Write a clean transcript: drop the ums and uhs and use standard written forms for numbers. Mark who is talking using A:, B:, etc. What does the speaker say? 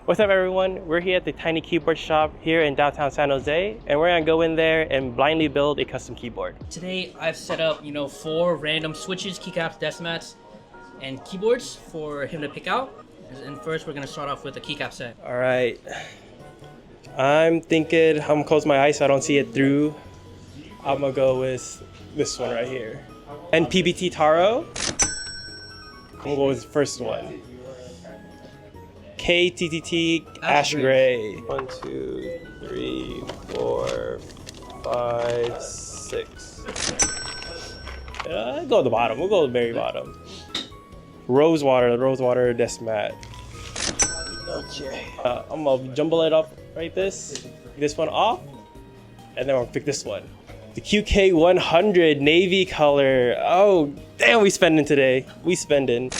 A: What's up everyone? We're here at the Tiny Keyboard Shop here in downtown San Jose, and we're gonna go in there and blindly build a custom keyboard.
B: Today I've set up, 4 random switches, keycaps, desk mats, and keyboards for him to pick out. And first we're gonna start off with a keycap set.
A: All right. I'm thinking, I'm gonna close my eyes so I don't see it through. I'm gonna go with this one right here. NPBT Taro. I'm gonna go with the first one. KTTT Ash Gray. 1, 2, 3, 4, 5, 6. Go at the bottom. We'll go at the very bottom. Rosewater desk mat. Okay. I'm gonna jumble it up like this. This one off, and then I'll pick this one. The QK100 navy color. Oh, damn, we spending today. We spending.